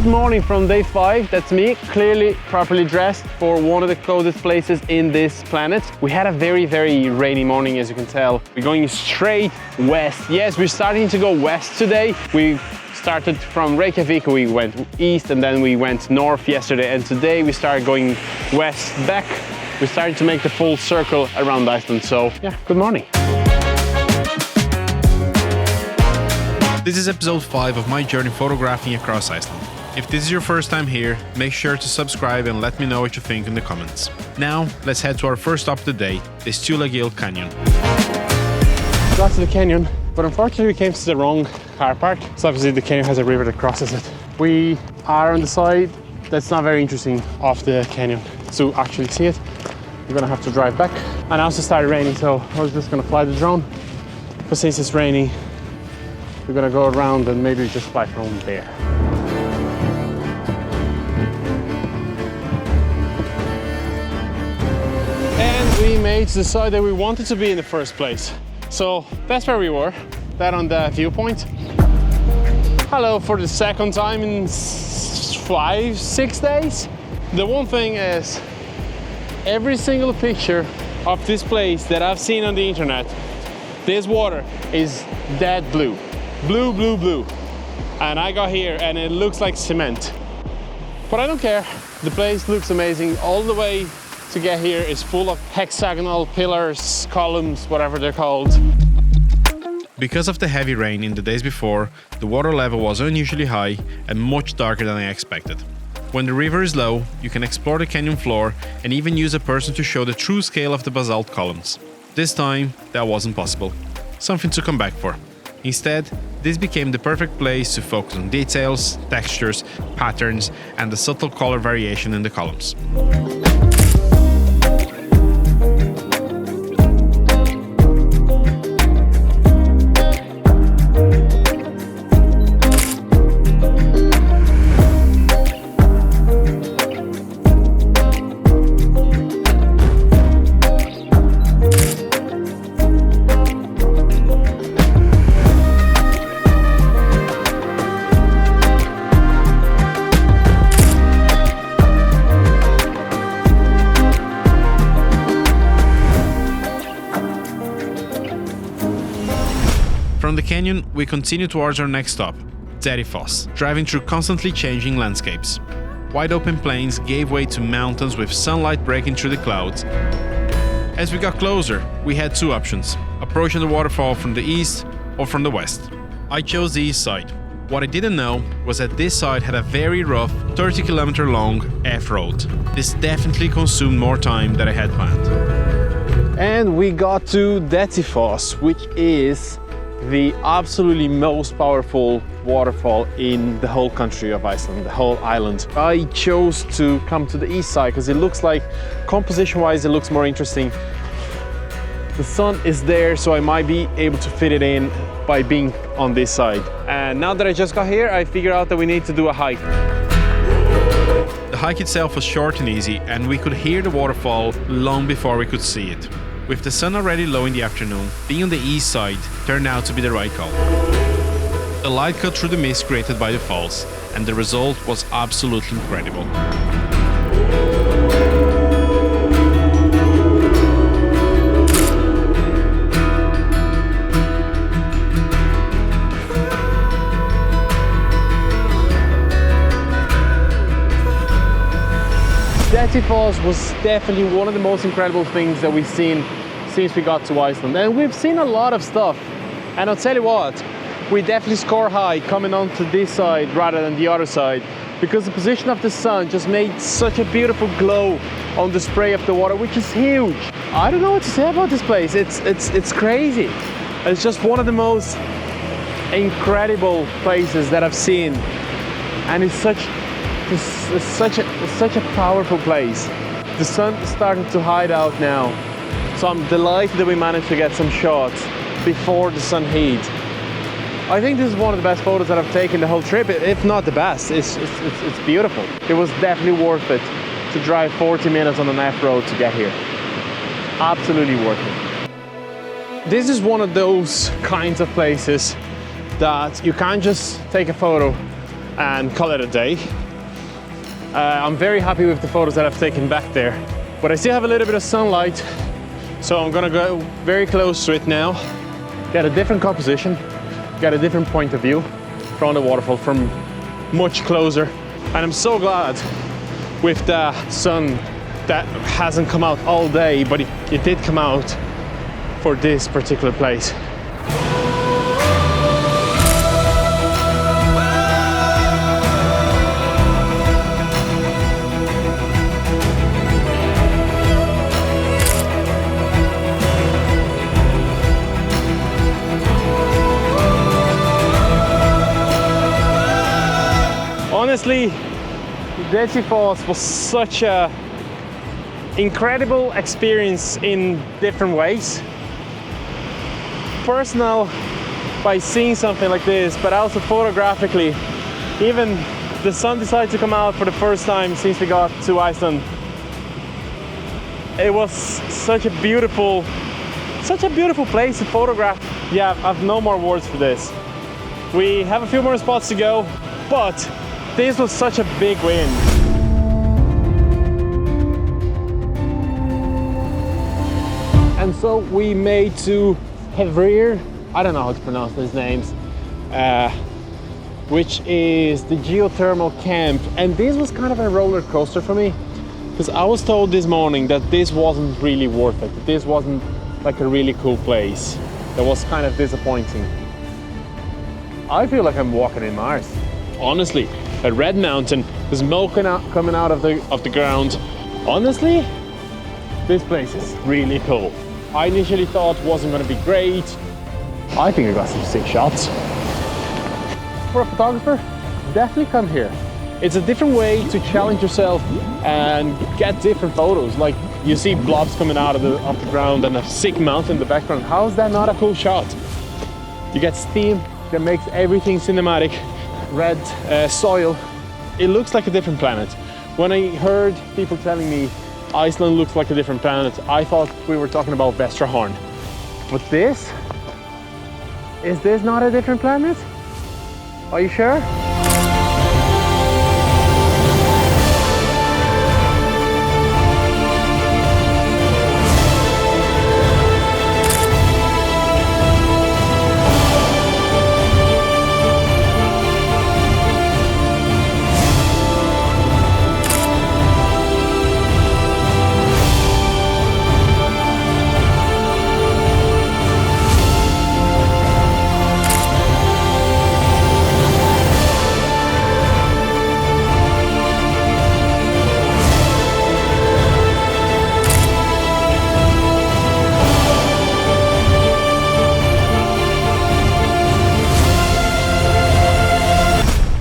Good morning from day 5, that's me, clearly properly dressed for one of the coldest places in this planet. We had a very rainy morning, as you can tell. We're going straight west. Yes, we're starting to go west today. We started from Reykjavik, we went east and then we went north yesterday, and today we started going west back. We started to make the full circle around Iceland, so yeah, good morning. This is episode 5 of my journey photographing across Iceland. If this is your first time here, make sure to subscribe and let me know what you think in the comments. Now, let's head to our first stop of the day, the Stuðlagil Canyon. Got to the canyon, but unfortunately we came to the wrong car park. So obviously the canyon has a river that crosses it. We are on the side that's not very interesting off the canyon. To actually see it, we're gonna have to drive back. And also started raining, so I was just gonna fly the drone. But since it's raining, we're gonna go around and maybe just fly from there. And we made the side that we wanted to be in the first place. So that's where we were, that on the viewpoint. Hello for the second time in 5-6 days. The one thing is, every single picture of this place that I've seen on the internet, this water is dead blue. Blue. And I got here and it looks like cement. But I don't care, the place looks amazing. All the way to get here is full of hexagonal pillars, columns, whatever they're called. Because of the heavy rain in the days before, the water level was unusually high and much darker than I expected. When the river is low, you can explore the canyon floor and even use a person to show the true scale of the basalt columns. This time, that wasn't possible. Something to come back for. Instead, this became the perfect place to focus on details, textures, patterns, and the subtle color variation in the columns. From the canyon, we continue towards our next stop, Dettifoss, driving through constantly changing landscapes. Wide open plains gave way to mountains with sunlight breaking through the clouds. As we got closer, we had two options, approaching the waterfall from the east or from the west. I chose the east side. What I didn't know was that this side had a very rough 30-kilometer long F-road. This definitely consumed more time than I had planned. And we got to Dettifoss, which is the absolutely most powerful waterfall in the whole country of Iceland, the whole island. I chose to come to the east side because it looks like, composition-wise, it looks more interesting. The sun is there, so I might be able to fit it in by being on this side. And now that I just got here, I figured out that we need to do a hike. The hike itself was short and easy, and we could hear the waterfall long before we could see it. With the sun already low in the afternoon, being on the east side turned out to be the right call. The light cut through the mist created by the falls, and the result was absolutely incredible. Dettifoss was definitely one of the most incredible things that we've seen since we got to Iceland. And we've seen a lot of stuff. And I'll tell you what, we definitely score high coming onto this side rather than the other side, because the position of the sun just made such a beautiful glow on the spray of the water, which is huge. I don't know what to say about this place. It's crazy. It's just one of the most incredible places that I've seen. And it's such a powerful place. The sun started to hide out now, so I'm delighted that we managed to get some shots before the sun heat. I think this is one of the best photos that I've taken the whole trip, if not the best. It's beautiful. It was definitely worth it to drive 40 minutes on an F-road to get here. Absolutely worth it. This is one of those kinds of places that you can't just take a photo and call it a day. I'm very happy with the photos that I've taken back there, but I still have a little bit of sunlight, so I'm gonna go very close to it now, get a different composition, get a different point of view from the waterfall from much closer. And I'm so glad with the sun that hasn't come out all day, but it did come out for this particular place. Honestly, Dettifoss was such a incredible experience in different ways. Personal by seeing something like this, but also photographically. Even the sun decided to come out for the first time since we got to Iceland. It was such a beautiful place to photograph. Yeah, I have no more words for this. We have a few more spots to go, but this was such a big win. And so we made to Hverir, I don't know how to pronounce these names, which is the geothermal camp. And this was kind of a roller coaster for me, because I was told this morning that this wasn't really worth it. That this wasn't like a really cool place. That was kind of disappointing. I feel like I'm walking in Mars. Honestly, a red mountain, the smoke coming out of the ground. Honestly, this place is really cool. I initially thought it wasn't going to be great. I think I got some sick shots. For a photographer, definitely come here. It's a different way to challenge yourself and get different photos. Like you see blobs coming out of the ground and a sick mountain in the background. How is that not a cool shot? You get steam that makes everything cinematic. Red soil, it looks like a different planet. When I heard people telling me Iceland looks like a different planet, I thought we were talking about Vestrahorn. But is this not a different planet? Are you sure?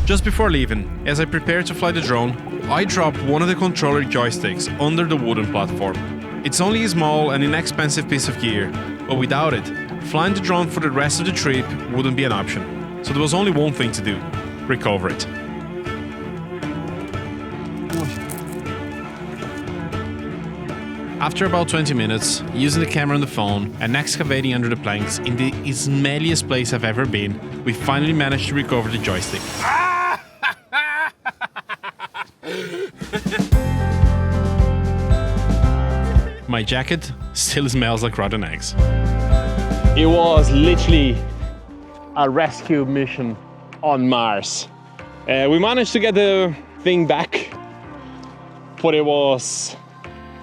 Just before leaving, as I prepared to fly the drone, I dropped one of the controller joysticks under the wooden platform. It's only a small and inexpensive piece of gear, but without it, flying the drone for the rest of the trip wouldn't be an option. So there was only one thing to do: recover it. After about 20 minutes, using the camera on the phone and excavating under the planks in the smelliest place I've ever been, we finally managed to recover the joystick. My jacket still smells like rotten eggs. It was literally a rescue mission on Mars. We managed to get the thing back, but it was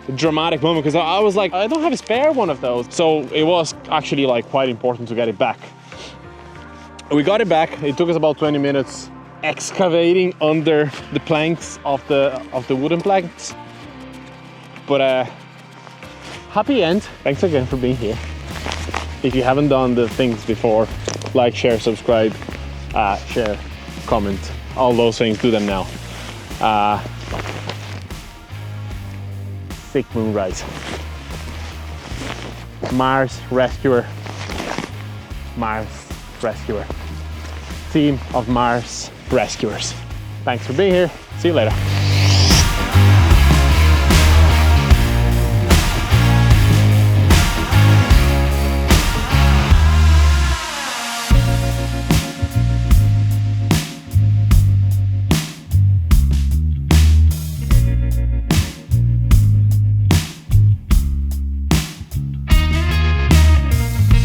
a dramatic moment because I was like, I don't have a spare one of those. So it was actually like quite important to get it back. We got it back. It took us about 20 minutes excavating under the planks of the wooden planks. But happy end. Thanks again for being here. If you haven't done the things before, like, share, subscribe, share, comment, all those things, do them now. Sick moonrise. Mars Rescuer. Mars Rescuer. Team of Mars Rescuers. Thanks for being here. See you later.